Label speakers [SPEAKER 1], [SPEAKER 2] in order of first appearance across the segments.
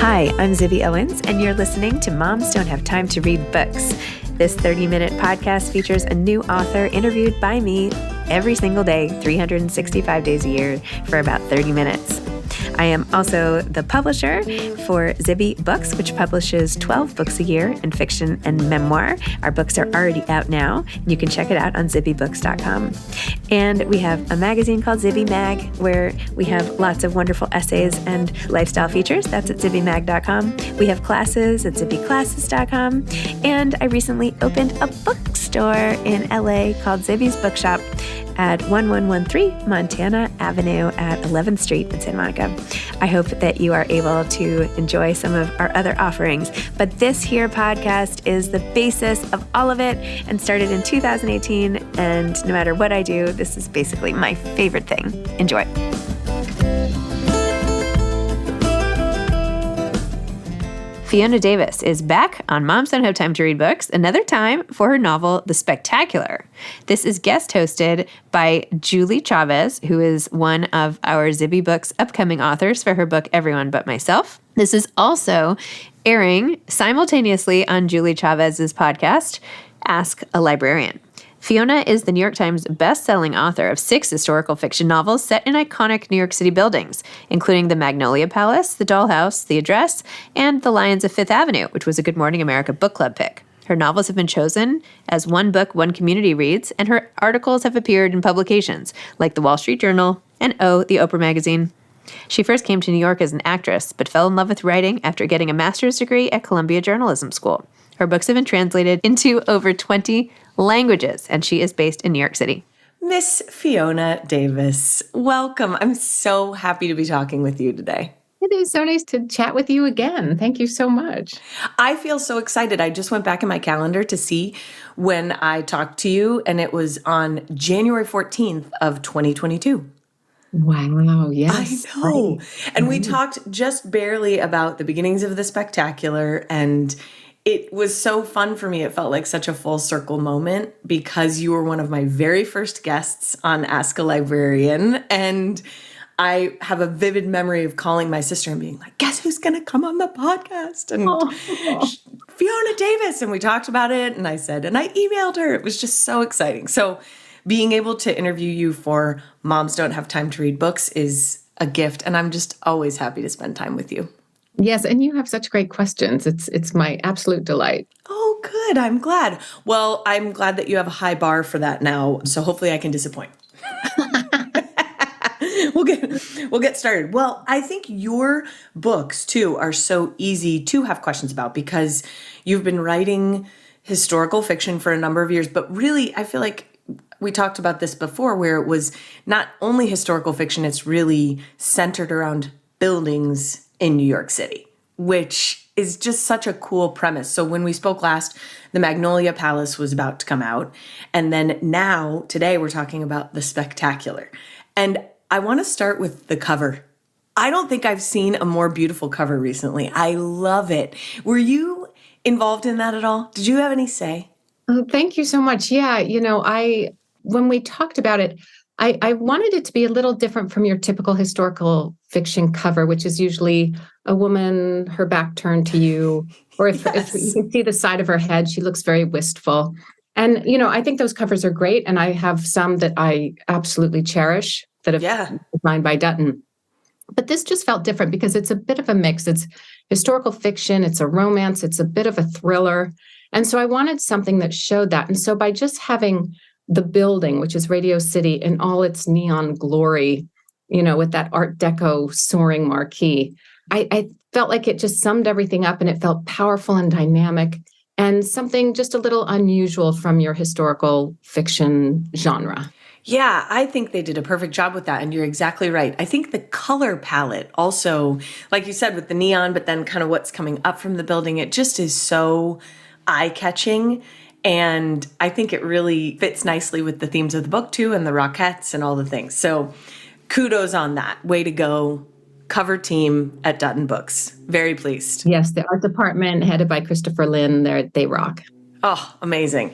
[SPEAKER 1] Hi, I'm Zibby Owens, and you're listening to Moms Don't Have Time to Read Books. This 30-minute podcast features a new author interviewed by me every single day, 365 days a year, for about 30 minutes. I am also the publisher for Zibby Books, which publishes 12 books a year in fiction and memoir. Our books are already out now. You can check it out on zibbybooks.com. And we have a magazine called Zibby Mag, where we have lots of wonderful essays and lifestyle features. That's at zibbymag.com. We have classes at zibbyclasses.com. And I recently opened a bookstore in LA called Zibby's Bookshop at 1113 Montana Avenue at 11th Street in Santa Monica. I hope that you are able to enjoy some of our other offerings. But this here podcast is the basis of all of it and started in 2018. And no matter what I do, this is basically my favorite thing. Enjoy. Fiona Davis is back on Moms Don't Have Time to Read Books, another time for her novel, The Spectacular. This is guest hosted by Julie Chavez, who is one of our Zibby Books upcoming authors for her book, Everyone But Myself. This is also airing simultaneously on Julie Chavez's podcast, Ask a Librarian. Fiona is the New York Times bestselling author of 6 historical fiction novels set in iconic New York City buildings, including the Magnolia Palace, the Dollhouse, the Address, and the Lions of Fifth Avenue, which was a Good Morning America book club pick. Her novels have been chosen as One Book, One Community Reads, and her articles have appeared in publications like the Wall Street Journal and the Oprah Magazine. She first came to New York as an actress, but fell in love with writing after getting a master's degree at Columbia Journalism School. Her books have been translated into over 20 languages, and she is based in New York City.
[SPEAKER 2] Miss Fiona Davis, welcome. I'm so happy to be talking with you today.
[SPEAKER 3] It is so nice to chat with you again. Thank you so much.
[SPEAKER 2] I feel so excited. I just went back in my calendar to see when I talked to you, and it was on January 14th of 2022.
[SPEAKER 3] Wow, yes.
[SPEAKER 2] I know. And we talked just barely about the beginnings of The Spectacular, and it was so fun for me. It felt like such a full circle moment because you were one of my very first guests on Ask a Librarian. And I have a vivid memory of calling my sister and being like, guess who's going to come on the podcast? And Fiona Davis. And we talked about it. And I said, and I emailed her. It was just so exciting. So being able to interview you for Moms Don't Have Time to Read Books is a gift. And I'm just always happy to spend time with you.
[SPEAKER 3] Yes, and you have such great questions. It's my absolute delight.
[SPEAKER 2] Oh, good. I'm glad. Well, I'm glad that you have a high bar for that now, so hopefully I can disappoint. We'll get started. Well, I think your books, too, are so easy to have questions about because you've been writing historical fiction for a number of years, but really, I feel like we talked about this before where it was not only historical fiction, it's really centered around buildings in New York City, which is just such a cool premise. So when we spoke last, the Magnolia Palace was about to come out. And then now, today, we're talking about The Spectacular. And I want to start with the cover. I don't think I've seen a more beautiful cover recently. I love it. Were you involved in that at all? Did you have any say?
[SPEAKER 3] Oh, thank you so much. Yeah, when we talked about it, I wanted it to be a little different from your typical historical fiction cover, which is usually a woman, her back turned to you, or if you can see the side of her head, she looks very wistful. And, I think those covers are great. And I have some that I absolutely cherish that have been designed by Dutton. But this just felt different because it's a bit of a mix. It's historical fiction, it's a romance, it's a bit of a thriller. And so I wanted something that showed that. And so by just having the building, which is Radio City, in all its neon glory, with that Art Deco soaring marquee, I felt like it just summed everything up and it felt powerful and dynamic and something just a little unusual from your historical fiction genre.
[SPEAKER 2] Yeah, I think they did a perfect job with that. And you're exactly right. I think the color palette also, like you said, with the neon, but then kind of what's coming up from the building, it just is so eye-catching. And I think it really fits nicely with the themes of the book, too, and the Rockettes and all the things. So kudos on that. Way to go. Cover team at Dutton Books. Very pleased.
[SPEAKER 3] Yes, the art department headed by Christopher Lynn, they rock.
[SPEAKER 2] Oh, amazing.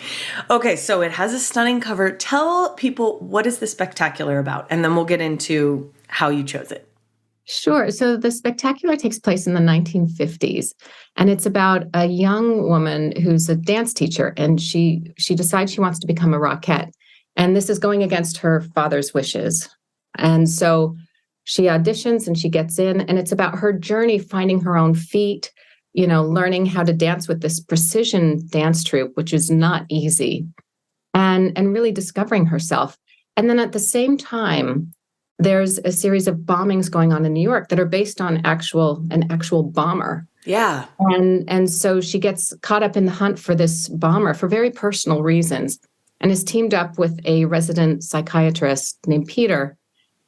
[SPEAKER 2] Okay, so it has a stunning cover. Tell people, what is The Spectacular about? And then we'll get into how you chose it.
[SPEAKER 3] Sure. So the spectacular takes place in the 1950s, and it's about a young woman who's a dance teacher, and she decides she wants to become a Rockette. And this is going against her father's wishes. And so she auditions and she gets in, and it's about her journey finding her own feet, learning how to dance with this precision dance troupe, which is not easy, and really discovering herself. And then at the same time, there's a series of bombings going on in New York that are based on an actual bomber.
[SPEAKER 2] Yeah.
[SPEAKER 3] And so she gets caught up in the hunt for this bomber for very personal reasons, and is teamed up with a resident psychiatrist named Peter.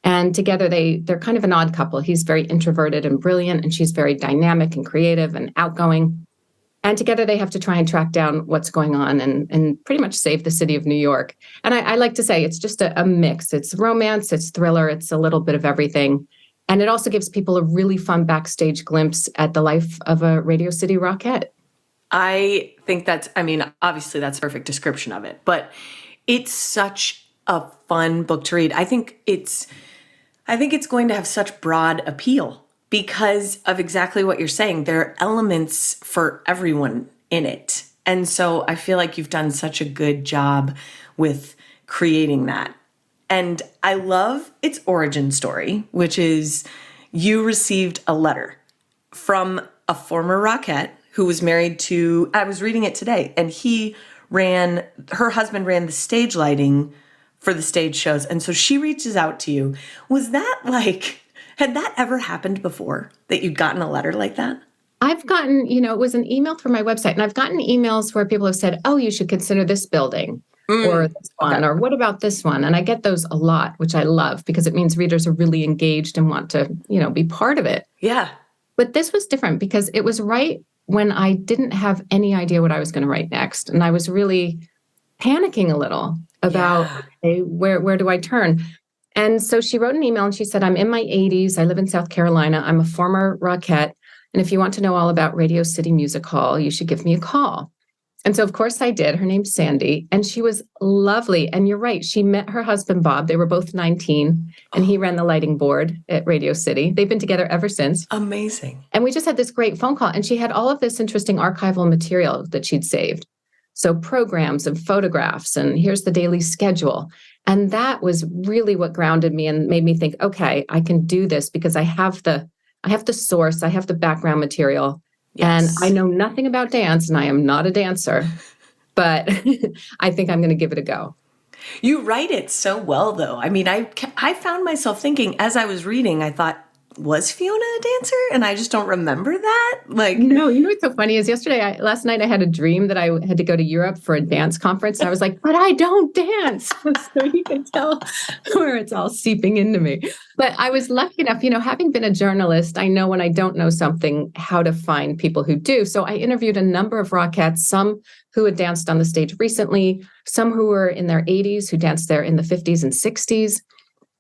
[SPEAKER 3] And together they're kind of an odd couple. He's very introverted and brilliant, and she's very dynamic and creative and outgoing. And together they have to try and track down what's going on and pretty much save the city of New York. And I like to say it's just a mix. It's romance, it's thriller, it's a little bit of everything. And it also gives people a really fun backstage glimpse at the life of a Radio City Rockette.
[SPEAKER 2] I think obviously that's a perfect description of it, but it's such a fun book to read. I think it's going to have such broad appeal because of exactly what you're saying. There are elements for everyone in it. And so I feel like you've done such a good job with creating that. And I love its origin story, which is you received a letter from a former Rockette who was married to, I was reading it today, and her husband ran the stage lighting for the stage shows. And so she reaches out to you. Was that had that ever happened before that you'd gotten a letter like that?
[SPEAKER 3] I've gotten, it was an email through my website, and I've gotten emails where people have said, oh, you should consider this building or this one, or what about this one? And I get those a lot, which I love because it means readers are really engaged and want to, be part of it.
[SPEAKER 2] Yeah.
[SPEAKER 3] But this was different because it was right when I didn't have any idea what I was going to write next. And I was really panicking a little about, okay, where do I turn? And so she wrote an email and she said, I'm in my 80s. I live in South Carolina. I'm a former Rockette. And if you want to know all about Radio City Music Hall, you should give me a call. And so, of course, I did. Her name's Sandy, and she was lovely. And you're right. She met her husband, Bob. They were both 19, and he ran the lighting board at Radio City. They've been together ever since.
[SPEAKER 2] Amazing.
[SPEAKER 3] And we just had this great phone call, and she had all of this interesting archival material that she'd saved. So programs and photographs, and here's the daily schedule. And that was really what grounded me and made me think, okay, I can do this because I have the source, I have the background material. Yes. And I know nothing about dance, and I am not a dancer, but I think I'm going to give it a go.
[SPEAKER 2] You write it so well, though. I mean, I found myself thinking as I was reading, I thought, was Fiona a dancer? And I just don't remember that.
[SPEAKER 3] No, what's so funny is last night I had a dream that I had to go to Europe for a dance conference. And I was like, but I don't dance. So you can tell where it's all seeping into me. But I was lucky enough, having been a journalist, I know when I don't know something, how to find people who do. So I interviewed a number of Rockettes, some who had danced on the stage recently, some who were in their 80s, who danced there in the 50s and 60s.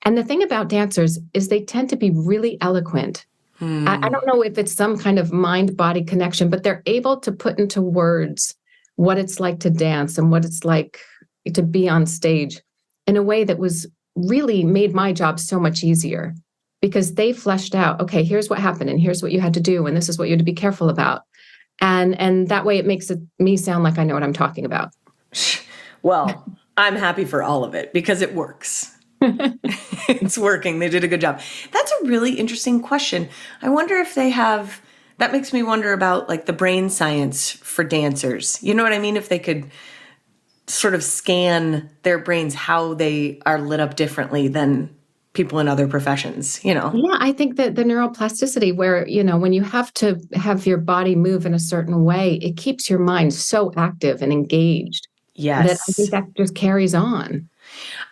[SPEAKER 3] And the thing about dancers is they tend to be really eloquent. I don't know if it's some kind of mind-body connection, but they're able to put into words what it's like to dance and what it's like to be on stage in a way that was really made my job so much easier because they fleshed out, okay, here's what happened and here's what you had to do and this is what you had to be careful about. And that way it makes me sound like I know what I'm talking about.
[SPEAKER 2] Well, I'm happy for all of it because it works. It's working. They did a good job. That's a really interesting question. I wonder if that makes me wonder about the brain science for dancers. You know what I mean? If they could sort of scan their brains, how they are lit up differently than people in other professions, Yeah,
[SPEAKER 3] I think that the neuroplasticity where, when you have to have your body move in a certain way, it keeps your mind so active and engaged.
[SPEAKER 2] Yes.
[SPEAKER 3] That I think that just carries on.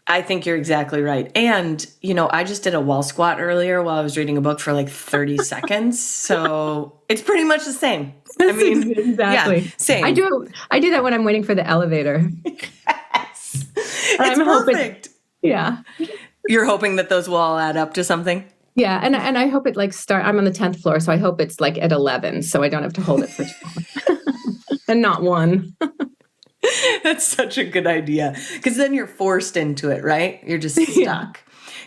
[SPEAKER 2] I think you're exactly right. And, I just did a wall squat earlier while I was reading a book for 30 seconds. So it's pretty much the same. I mean,
[SPEAKER 3] exactly.
[SPEAKER 2] Yeah, same.
[SPEAKER 3] I do that when I'm waiting for the elevator.
[SPEAKER 2] Yes. It's
[SPEAKER 3] perfect.
[SPEAKER 2] perfect.
[SPEAKER 3] Yeah.
[SPEAKER 2] You're hoping that those will all add up to something?
[SPEAKER 3] Yeah. And I hope it I'm on the 10th floor. So I hope it's at 11. So I don't have to hold it for too long. And not one.
[SPEAKER 2] That's such a good idea. Because then you're forced into it, right? You're just stuck.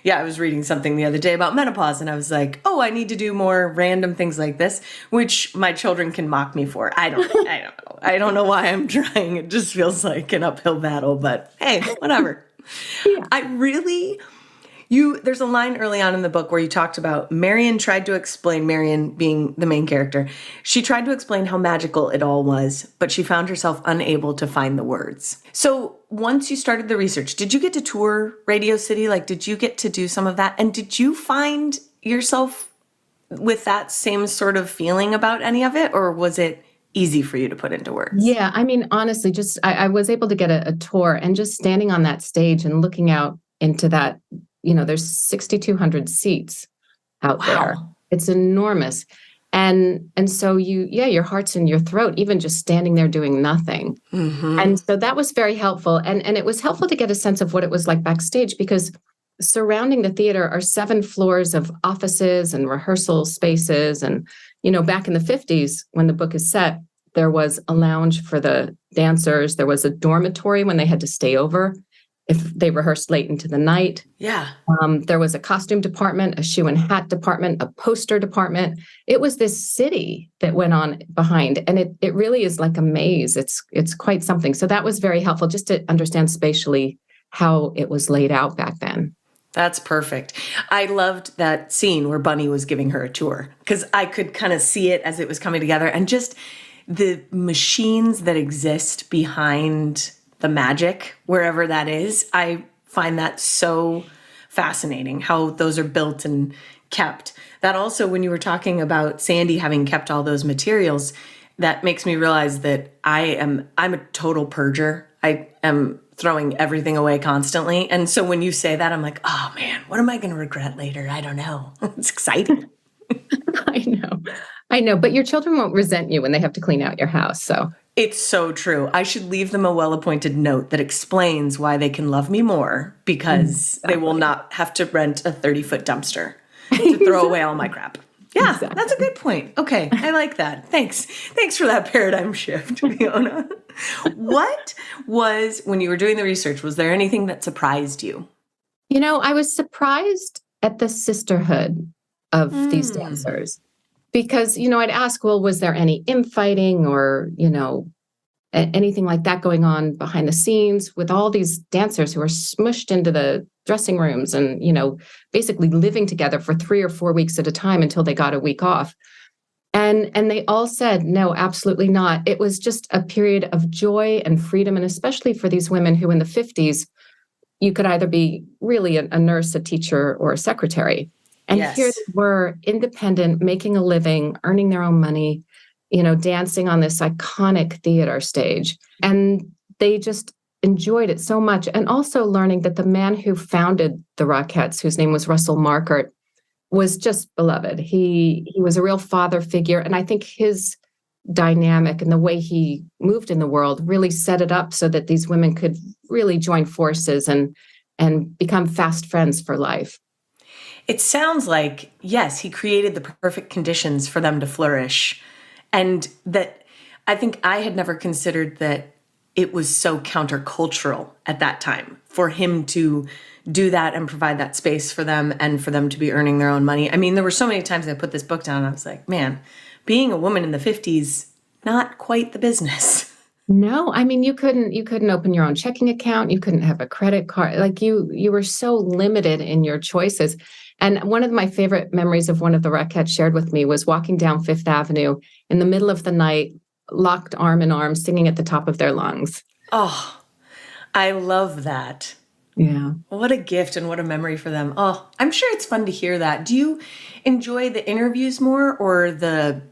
[SPEAKER 2] Yeah, I was reading something the other day about menopause, and I was like, oh, I need to do more random things like this, which my children can mock me for. I don't know. I don't know why I'm trying. It just feels like an uphill battle, but hey, whatever.
[SPEAKER 3] Yeah.
[SPEAKER 2] There's a line early on in the book where you talked about Marion being the main character. She tried to explain how magical it all was, but she found herself unable to find the words. So once you started the research, did you get to tour Radio City? Like, did you get to do some of that? And did you find yourself with that same sort of feeling about any of it? Or was it easy for you to put into words?
[SPEAKER 3] Yeah. I mean, honestly, just I was able to get a tour, and just standing on that stage and looking out into that, there's 6,200 seats out there. It's enormous. And so your heart's in your throat, even just standing there doing nothing.
[SPEAKER 2] Mm-hmm.
[SPEAKER 3] And so that was very helpful. And it was helpful to get a sense of what it was like backstage, because surrounding the theater are 7 floors of offices and rehearsal spaces. And, back in the 50s, when the book is set, there was a lounge for the dancers. There was a dormitory when they had to stay over if they rehearsed late into the night.
[SPEAKER 2] Yeah.
[SPEAKER 3] There was a costume department, a shoe and hat department, a poster department. It was this city that went on behind, and it really is like a maze. It's quite something. So that was very helpful, just to understand spatially how it was laid out back then.
[SPEAKER 2] That's perfect. I loved that scene where Bunny was giving her a tour, because I could kind of see it as it was coming together, and just the machines that exist behind the magic, wherever that is. I find that so fascinating, how those are built and kept. That also, when you were talking about Sandy having kept all those materials, that makes me realize that I'm a total purger. I am throwing everything away constantly. And so when you say that, I'm like, oh man, what am I going to regret later? I don't know. It's exciting.
[SPEAKER 3] I know, but your children won't resent you when they have to clean out your house. So
[SPEAKER 2] it's so true. I should leave them a well-appointed note that explains why they can love me more, because they will not have to rent a 30-foot dumpster to throw away all my crap. Yeah, exactly. That's a good point. Okay, I like that. Thanks for that paradigm shift, Fiona. What was, when you were doing the research, was there anything that surprised you?
[SPEAKER 3] I was surprised at the sisterhood of these dancers. Because, I'd ask, well, was there any infighting or, anything like that going on behind the scenes with all these dancers who are smushed into the dressing rooms and, basically living together for 3 or 4 weeks at a time until they got a week off. And they all said, no, absolutely not. It was just a period of joy and freedom. And especially for these women who in the 50s, you could either be really a nurse, a teacher, or a secretary. And
[SPEAKER 2] yes.
[SPEAKER 3] Here they were, independent, making a living, earning their own money, dancing on this iconic theater stage. And they just enjoyed it so much. And also learning that the man who founded the Rockettes, whose name was Russell Markert, was just beloved. He was a real father figure. And I think his dynamic and the way he moved in the world really set it up so that these women could really join forces and become fast friends for life.
[SPEAKER 2] It sounds like, yes, he created the perfect conditions for them to flourish. And that I think I had never considered that it was so countercultural at that time for him to do that and provide that space for them and for them to be earning their own money. I mean, there were so many times I put this book down and I was like, man, being a woman in the 50s, not quite the business.
[SPEAKER 3] No, I mean, you couldn't open your own checking account. You couldn't have a credit card. Like you were so limited in your choices. And one of my favorite memories of one of the Rockettes shared with me was walking down Fifth Avenue in the middle of the night, locked arm in arm, singing at the top of their lungs.
[SPEAKER 2] Oh, I love that.
[SPEAKER 3] Yeah.
[SPEAKER 2] What a gift and what a memory for them. Oh, I'm sure it's fun to hear that. Do you enjoy the interviews more or the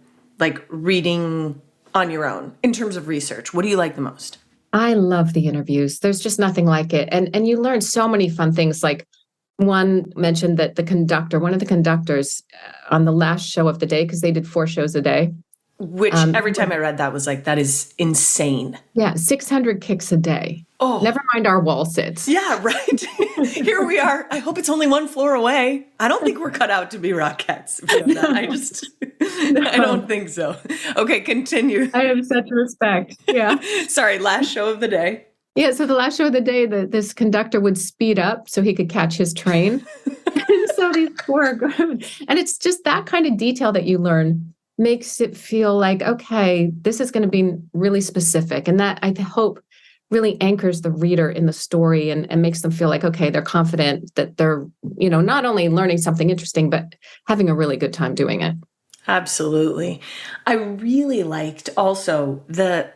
[SPEAKER 2] reading on your own in terms of research? What do you like the most?
[SPEAKER 3] I love the interviews. There's just nothing like it. And you learn so many fun things. Like one mentioned that one of the conductors on the last show of the day, because they did 4 shows a day.
[SPEAKER 2] Which every time I read that was like, that is insane.
[SPEAKER 3] Yeah, 600 kicks a day.
[SPEAKER 2] Oh.
[SPEAKER 3] Never mind our wall sits.
[SPEAKER 2] Yeah, right. Here we are. I hope it's only 1 floor away. I don't think we're cut out to be Rockettes, Fiona. I don't think so. Okay, continue.
[SPEAKER 3] I have such respect. Yeah.
[SPEAKER 2] Sorry, last show of the day.
[SPEAKER 3] Yeah, so the last show of the day, this conductor would speed up so he could catch his train. And so these poor, and it's just that kind of detail that you learn makes it feel like, okay, this is going to be really specific. And that I hope really anchors the reader in the story and makes them feel like, okay, they're confident that they're, not only learning something interesting, but having a really good time doing it.
[SPEAKER 2] Absolutely. I really liked also the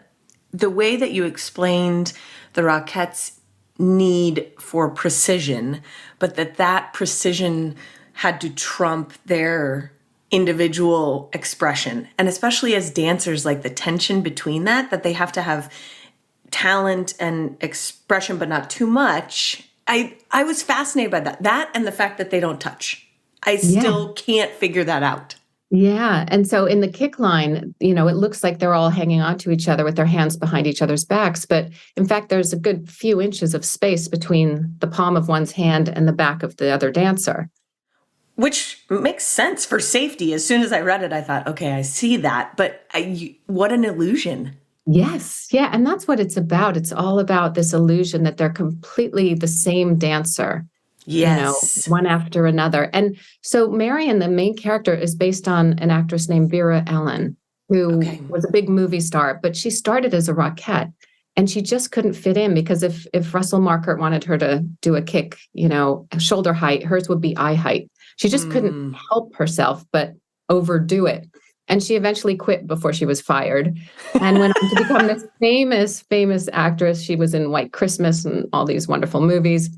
[SPEAKER 2] way that you explained the Rockette's need for precision, but that precision had to trump their individual expression. And especially as dancers, like the tension between that they have to have talent and expression, but not too much. I was fascinated by that and the fact that they don't touch. I still can't figure that out.
[SPEAKER 3] Yeah. And so in the kick line, it looks like they're all hanging on to each other with their hands behind each other's backs. But in fact, there's a good few inches of space between the palm of one's hand and the back of the other dancer.
[SPEAKER 2] Which makes sense for safety. As soon as I read it, I thought, okay, I see that. But what an illusion.
[SPEAKER 3] Yes. Yeah. And that's what it's about. It's all about this illusion that they're completely the same dancer.
[SPEAKER 2] Yes.
[SPEAKER 3] One after another. And so Marion, the main character, is based on an actress named Vera Ellen, who was a big movie star, but she started as a Rockette and she just couldn't fit in because if Russell Markert wanted her to do a kick, shoulder height, hers would be eye height. She just couldn't help herself but overdo it. And she eventually quit before she was fired and went on to become this famous actress. She was in White Christmas and all these wonderful movies.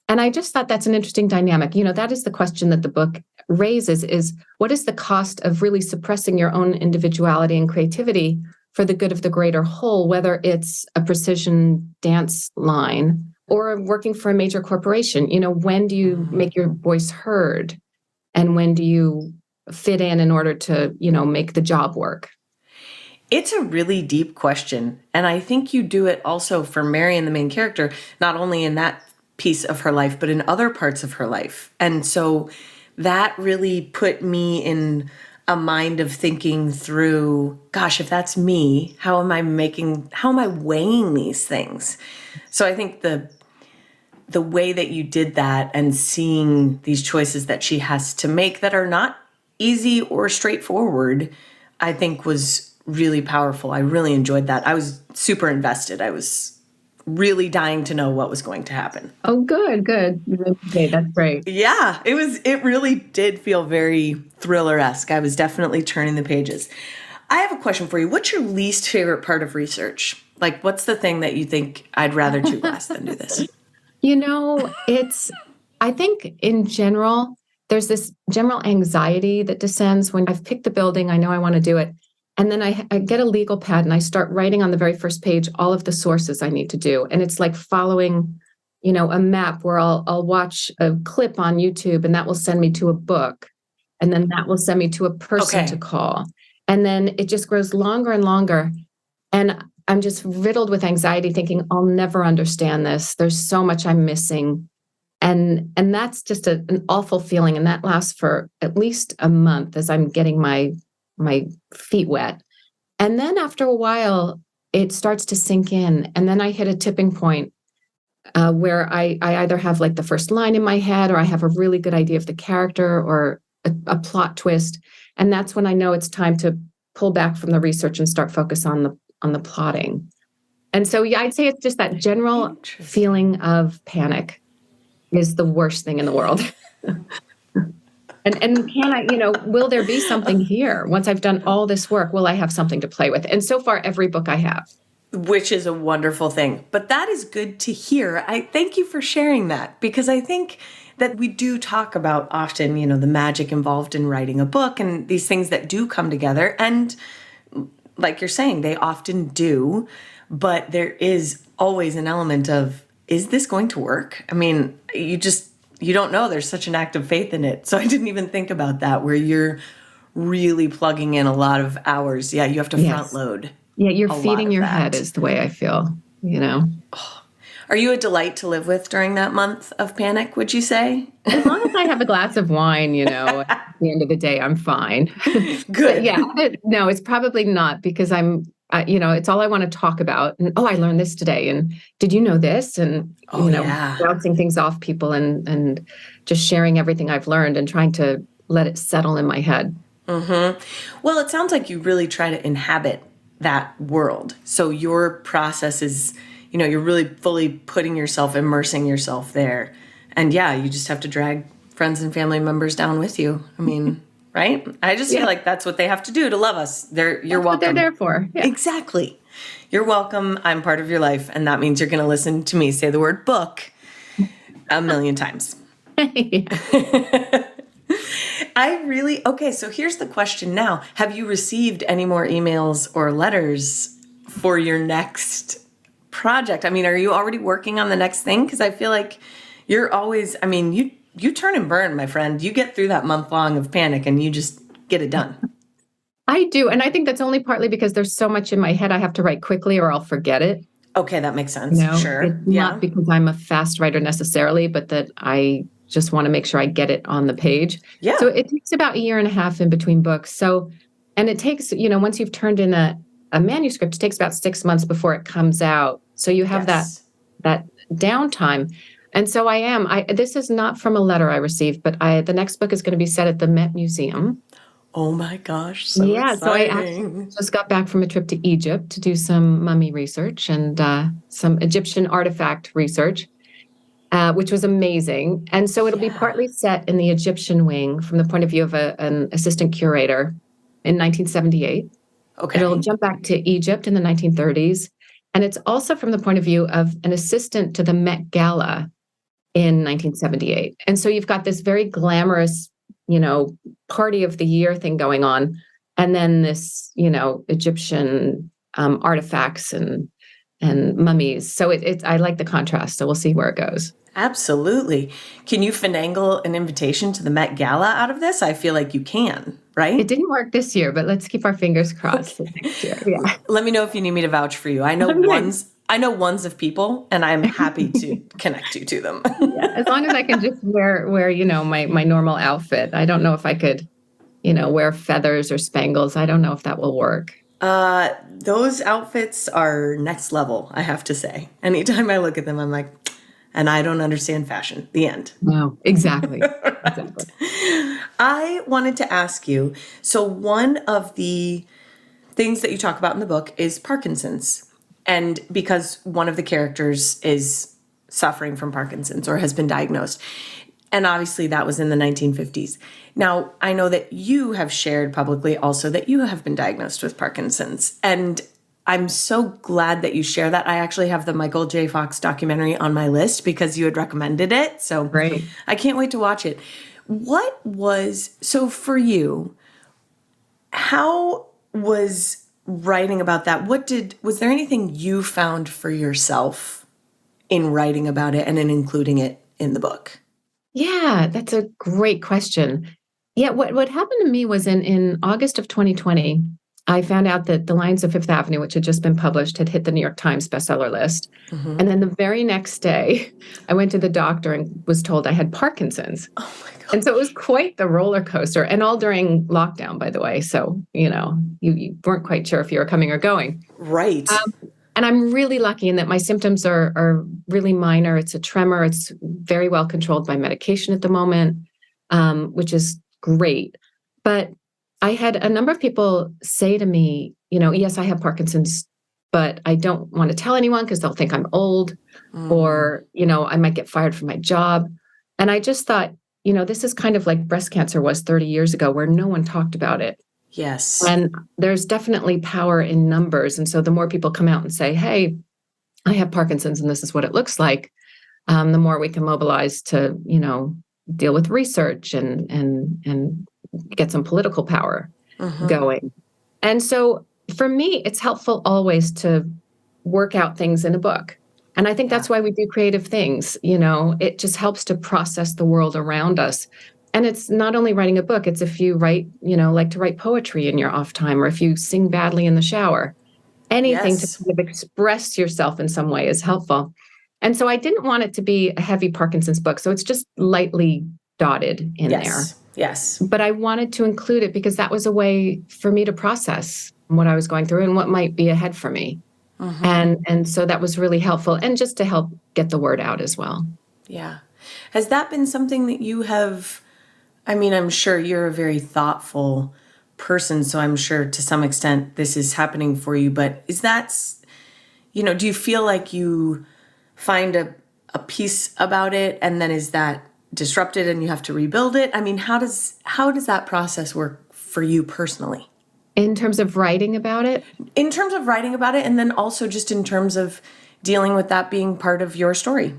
[SPEAKER 3] And I just thought that's an interesting dynamic. That is the question that the book raises is what is the cost of really suppressing your own individuality and creativity for the good of the greater whole, whether it's a precision dance line or working for a major corporation? When do you make your voice heard? And when do you fit in order to, make the job work?
[SPEAKER 2] It's a really deep question. And I think you do it also for Marion, the main character, not only in that piece of her life, but in other parts of her life. And so that really put me in a mind of thinking through, gosh, if that's me, how am I weighing these things? So I think the way that you did that and seeing these choices that she has to make that are not easy or straightforward, I think was really powerful. I really enjoyed that. I was super invested. I was really dying to know what was going to happen.
[SPEAKER 3] Oh, good. Okay, that's great.
[SPEAKER 2] Yeah, it really did feel very thriller-esque. I was definitely turning the pages. I have a question for you. What's your least favorite part of research? Like, what's the thing that you think I'd rather chew glass than do this?
[SPEAKER 3] I think in general, there's this general anxiety that descends when I've picked the building, I know I want to do it. And then I get a legal pad and I start writing on the very first page all of the sources I need to do. And it's like following, a map where I'll watch a clip on YouTube and that will send me to a book. And then that will send me to a person to call. And then it just grows longer and longer. And I'm just riddled with anxiety thinking, I'll never understand this. There's so much I'm missing. And that's just an awful feeling. And that lasts for at least a month as I'm getting my feet wet. And then after a while, it starts to sink in. And then I hit a tipping point where I either have like the first line in my head or I have a really good idea of the character or a plot twist. And that's when I know it's time to pull back from the research and start focus on the plotting. And so, I'd say it's just that general feeling of panic is the worst thing in the world. And can I, will there be something here? Once I've done all this work, will I have something to play with? And so far, every book I have.
[SPEAKER 2] Which is a wonderful thing. But that is good to hear. I thank you for sharing that because I think that we do talk about often, the magic involved in writing a book and these things that do come together. And like you're saying, they often do. But there is always an element of, is this going to work? I mean, you don't know. There's such an act of faith in it. So I didn't even think about that, where you're really plugging in a lot of hours. Yeah, you have to front load.
[SPEAKER 3] Yeah, you're feeding your head is the way I feel,
[SPEAKER 2] Are you a delight to live with during that month of panic, would you say?
[SPEAKER 3] As long as I have a glass of wine, at the end of the day, I'm fine.
[SPEAKER 2] Good.
[SPEAKER 3] No, it's probably not because I'm it's all I want to talk about. And, I learned this today. And did you know this? And, bouncing things off people and just sharing everything I've learned and trying to let it settle in my head.
[SPEAKER 2] Well, it sounds like you really try to inhabit that world. So your process is, you're really fully putting yourself, immersing yourself there. And yeah, you just have to drag friends and family members down with you. I mean, right? I just feel like that's what they have to do to love us. You're welcome.
[SPEAKER 3] What they're there for. Yeah.
[SPEAKER 2] Exactly. You're welcome. I'm part of your life. And that means you're going to listen to me say the word book a million times. Okay, so here's the question now. Have you received any more emails or letters for your next project? I mean, are you already working on the next thing? Because I feel like you're always, you turn and burn, my friend. You get through that month long of panic and you just get it done.
[SPEAKER 3] I do. And I think that's only partly because there's so much in my head I have to write quickly or I'll forget it.
[SPEAKER 2] Okay, that makes sense. Sure.
[SPEAKER 3] It's not because I'm a fast writer necessarily, but that I just want to make sure I get it on the page.
[SPEAKER 2] Yeah.
[SPEAKER 3] So it takes about 1.5 years in between books. So, and it takes, once you've turned in a manuscript, it takes about 6 months before it comes out. So you have that downtime. And so this is not from a letter I received, but the next book is going to be set at the Met Museum.
[SPEAKER 2] Oh my gosh. So exciting.
[SPEAKER 3] So I actually just got back from a trip to Egypt to do some mummy research and some Egyptian artifact research. Which was amazing. And so it'll be partly set in the Egyptian wing from the point of view of an assistant curator in 1978.
[SPEAKER 2] Okay.
[SPEAKER 3] It'll jump back to Egypt in the 1930s. And it's also from the point of view of an assistant to the Met Gala in 1978. And so you've got this very glamorous, party of the year thing going on. And then this, Egyptian artifacts and mummies. So I like the contrast. So we'll see where it goes.
[SPEAKER 2] Absolutely. Can you finagle an invitation to the Met Gala out of this? I feel like you can, right?
[SPEAKER 3] It didn't work this year, but let's keep our fingers crossed next year. Yeah.
[SPEAKER 2] Let me know if you need me to vouch for you. I know ones of people, and I'm happy to connect you to them.
[SPEAKER 3] Yeah, as long as I can just wear my normal outfit. I don't know if I could, wear feathers or spangles. I don't know if that will work.
[SPEAKER 2] Those outfits are next level, I have to say. Anytime I look at them, I'm like, and I don't understand fashion. The end.
[SPEAKER 3] No, exactly.
[SPEAKER 2] I wanted to ask you, so one of the things that you talk about in the book is Parkinson's. And because one of the characters is suffering from Parkinson's or has been diagnosed. And obviously that was in the 1950s. Now, I know that you have shared publicly also that you have been diagnosed with Parkinson's. And I'm so glad that you share that. I actually have the Michael J. Fox documentary on my list because you had recommended it. So
[SPEAKER 3] great.
[SPEAKER 2] I can't wait to watch it. So for you, how was writing about that? Was there anything you found for yourself in writing about it and in including it in the book?
[SPEAKER 3] Yeah, that's a great question. Yeah, what happened to me was in August of 2020, I found out that The Lions of Fifth Avenue, which had just been published, had hit the New York Times bestseller list. Mm-hmm. And then the very next day, I went to the doctor and was told I had Parkinson's.
[SPEAKER 2] Oh my God.
[SPEAKER 3] And so it was quite the roller coaster, and all during lockdown, by the way. So, you weren't quite sure if you were coming or going.
[SPEAKER 2] Right.
[SPEAKER 3] And I'm really lucky in that my symptoms are really minor. It's a tremor. It's very well controlled by medication at the moment, which is great. But I had a number of people say to me, yes, I have Parkinson's, but I don't want to tell anyone because they'll think I'm old or, I might get fired from my job. And I just thought, this is kind of like breast cancer was 30 years ago where no one talked about it.
[SPEAKER 2] Yes.
[SPEAKER 3] And there's definitely power in numbers. And so the more people come out and say, hey, I have Parkinson's and this is what it looks like, the more we can mobilize to, deal with research and get some political power going. And so for me, it's helpful always to work out things in a book. And I think that's why we do creative things. It just helps to process the world around us. And it's not only writing a book, it's if you like to write poetry in your off time, or if you sing badly in the shower, anything to kind of express yourself in some way is helpful. And so I didn't want it to be a heavy Parkinson's book. So it's just lightly dotted in there.
[SPEAKER 2] Yes.
[SPEAKER 3] But I wanted to include it because that was a way for me to process what I was going through and what might be ahead for me. And so that was really helpful, and just to help get the word out as well.
[SPEAKER 2] Yeah. Has that been something that you have, I mean, I'm sure you're a very thoughtful person, so I'm sure to some extent this is happening for you, but is that, do you feel like you find a piece about it and then is that disrupted and you have to rebuild it? I mean, how does that process work for you personally?
[SPEAKER 3] In terms of writing about it?
[SPEAKER 2] In terms of writing about it, and then also just in terms of dealing with that being part of your story.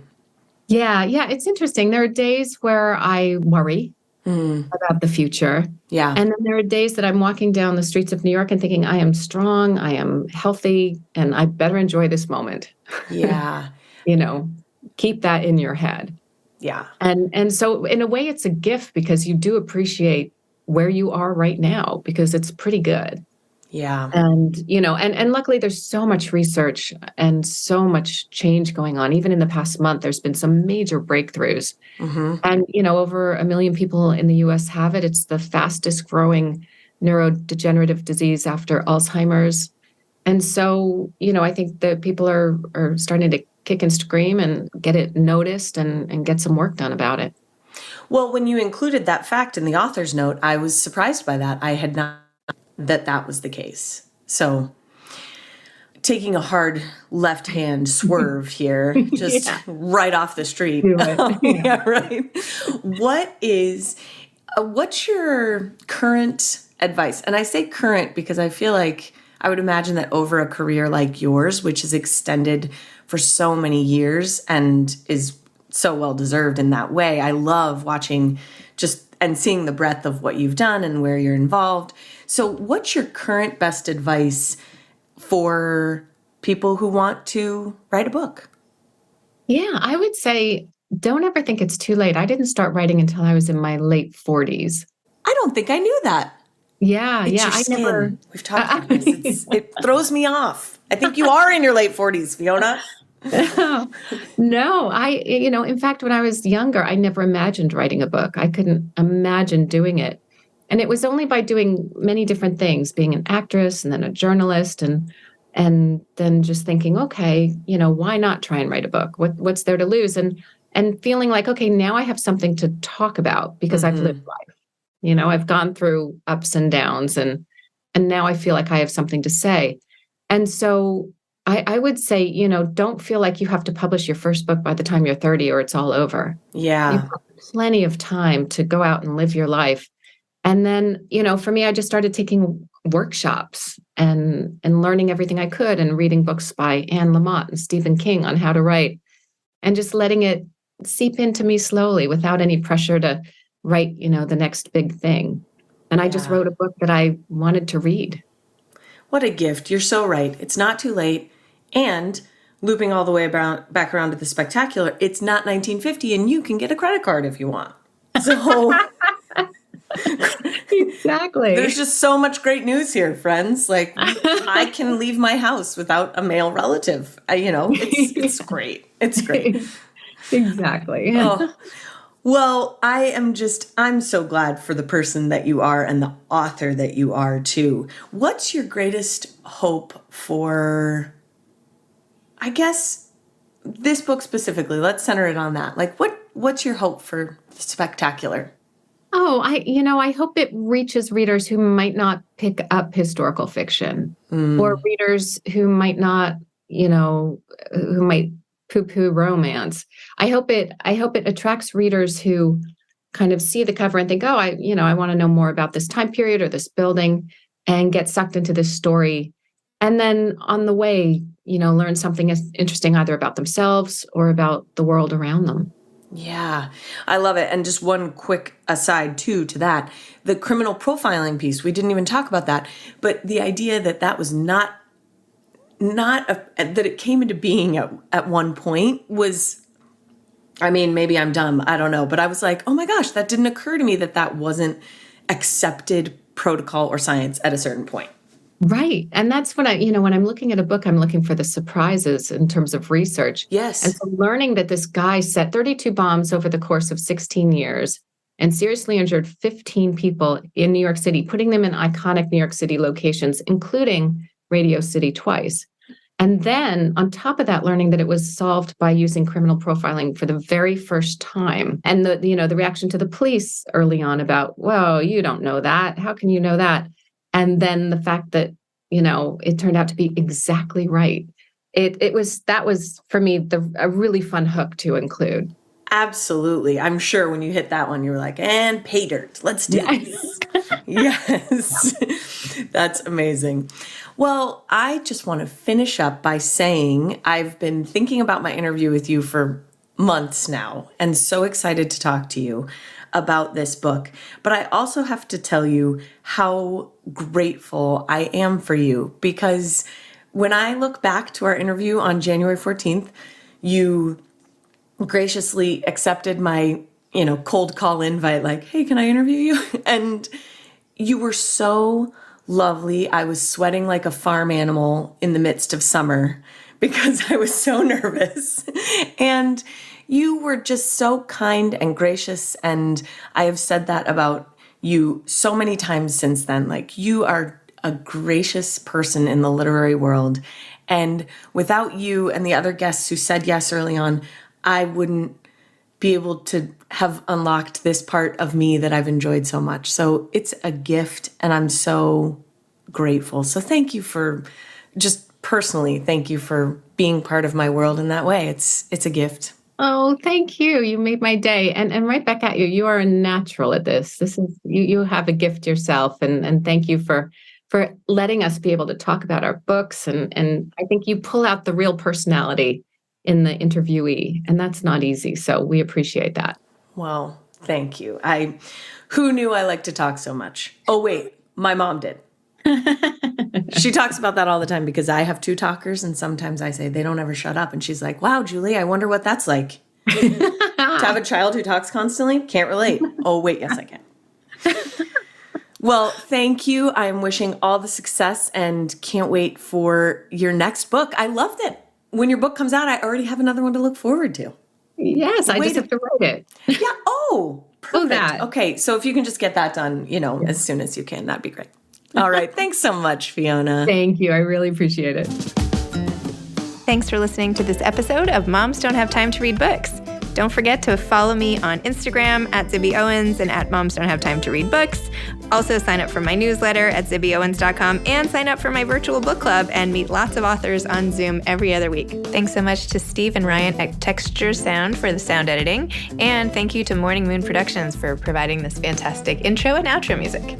[SPEAKER 3] Yeah, it's interesting. There are days where I worry about the future.
[SPEAKER 2] Yeah.
[SPEAKER 3] And then there are days that I'm walking down the streets of New York and thinking, I am strong, I am healthy, and I better enjoy this moment.
[SPEAKER 2] Yeah.
[SPEAKER 3] Keep that in your head.
[SPEAKER 2] Yeah.
[SPEAKER 3] And so in a way, it's a gift because you do appreciate where you are right now because it's pretty good.
[SPEAKER 2] Yeah.
[SPEAKER 3] And, and luckily there's so much research and so much change going on. Even in the past month, there's been some major breakthroughs.
[SPEAKER 2] Mm-hmm.
[SPEAKER 3] And, over 1 million people in the US have it. It's the fastest growing neurodegenerative disease after Alzheimer's. And so, I think that people are starting to kick and scream and get it noticed and get some work done about it.
[SPEAKER 2] Well, when you included that fact in the author's note, I was surprised by that. I had not that was the case. So taking a hard left-hand swerve here, just right off the street. Yeah, right. What's your current advice? And I say current because I feel like I would imagine that over a career like yours, which is extended for so many years and is so well-deserved in that way. I love watching and seeing the breadth of what you've done and where you're involved. So what's your current best advice for people who want to write a book?
[SPEAKER 3] Yeah, I would say don't ever think it's too late. I didn't start writing until I was in my late 40s.
[SPEAKER 2] I don't think I knew that.
[SPEAKER 3] Yeah,
[SPEAKER 2] it's your skin. We've talked about this. It throws me off. I think you are in your late 40s, Fiona.
[SPEAKER 3] No, in fact, when I was younger, I never imagined writing a book. I couldn't imagine doing it. And it was only by doing many different things, being an actress and then a journalist and then just thinking, okay, why not try and write a book? What's there to lose? And feeling like, okay, now I have something to talk about because I've lived life. I've gone through ups and downs and now I feel like I have something to say. And so I would say, don't feel like you have to publish your first book by the time you're 30 or it's all over.
[SPEAKER 2] Yeah.
[SPEAKER 3] You've got plenty of time to go out and live your life. And then, for me, I just started taking workshops and learning everything I could and reading books by Anne Lamott and Stephen King on how to write and just letting it seep into me slowly without any pressure to write, the next big thing. And I just wrote a book that I wanted to read.
[SPEAKER 2] What a gift. You're so right. It's not too late. And looping all the way back around to the spectacular, it's not 1950 and you can get a credit card if you want. So
[SPEAKER 3] exactly.
[SPEAKER 2] There's just so much great news here, friends. Like I can leave my house without a male relative. It's great. It's great.
[SPEAKER 3] Exactly.
[SPEAKER 2] Oh. Well, I'm so glad for the person that you are and the author that you are too. What's your greatest hope for, I guess, this book specifically? Let's center it on that. Like what's your hope for the spectacular?
[SPEAKER 3] Oh, I hope it reaches readers who might not pick up historical fiction or readers who might not, who might poo-poo romance. I hope it attracts readers who kind of see the cover and think, oh, I want to know more about this time period or this building and get sucked into this story. And then on the way, learn something interesting either about themselves or about the world around them.
[SPEAKER 2] Yeah, I love it. And just one quick aside too to that, the criminal profiling piece, we didn't even talk about that, but the idea that was not that it came into being at one point was, I mean, maybe I'm dumb, I don't know, but I was like, oh my gosh, that didn't occur to me that wasn't accepted protocol or science at a certain point.
[SPEAKER 3] Right. And that's when when I'm looking at a book, I'm looking for the surprises in terms of research.
[SPEAKER 2] Yes.
[SPEAKER 3] And so learning that this guy set 32 bombs over the course of 16 years and seriously injured 15 people in New York City, putting them in iconic New York City locations, including Radio City twice. And then on top of that, learning that it was solved by using criminal profiling for the very first time. And the reaction to the police early on about, well, you don't know that. How can you know that? And then the fact that, it turned out to be exactly right. That was for me, a really fun hook to include.
[SPEAKER 2] Absolutely. I'm sure when you hit that one, you were like, and pay dirt. Let's do this. Yes. That's amazing. Well, I just want to finish up by saying I've been thinking about my interview with you for months now and so excited to talk to you about this book. But I also have to tell you how grateful I am for you, because when I look back to our interview on January 14th, you graciously accepted my, cold call invite, like, hey, can I interview you? And you were so lovely. I was sweating like a farm animal in the midst of summer because I was so nervous. And you were just so kind and gracious. And I have said that about you so many times since then. Like, you are a gracious person in the literary world. And without you and the other guests who said yes early on, I wouldn't be able to have unlocked this part of me that I've enjoyed so much. So it's a gift, and I'm so grateful. So thank you for, just personally, thank you for being part of my world in that way. It's a gift.
[SPEAKER 3] Oh, thank you. You made my day. And right back at you. You are a natural at this. This is you have a gift yourself. And thank you for letting us be able to talk about our books. And I think you pull out the real personality in the interviewee, and that's not easy. So we appreciate that.
[SPEAKER 2] Well, thank you. Who knew I like to talk so much? Oh, wait, my mom did. She talks about that all the time because I have two talkers, and sometimes I say they don't ever shut up. And she's like, wow, Julie, I wonder what that's like. To have a child who talks constantly? Can't relate. Oh, wait, yes, I can. Well, thank you. I'm wishing all the success and can't wait for your next book. I love that when your book comes out, I already have another one to look forward to.
[SPEAKER 3] Yes, I just have to write it.
[SPEAKER 2] Yeah. Oh, perfect.
[SPEAKER 3] That.
[SPEAKER 2] Okay, so if you can just get that done, as soon as you can, that'd be great. All right. Thanks so much, Fiona.
[SPEAKER 3] Thank you. I really appreciate it.
[SPEAKER 1] Thanks for listening to this episode of Moms Don't Have Time to Read Books. Don't forget to follow me on Instagram at Zibby Owens and at Moms Don't Have Time to Read Books. Also sign up for my newsletter at zibbyowens.com and sign up for my virtual book club and meet lots of authors on Zoom every other week. Thanks so much to Steve and Ryan at Texture Sound for the sound editing. And thank you to Morning Moon Productions for providing this fantastic intro and outro music.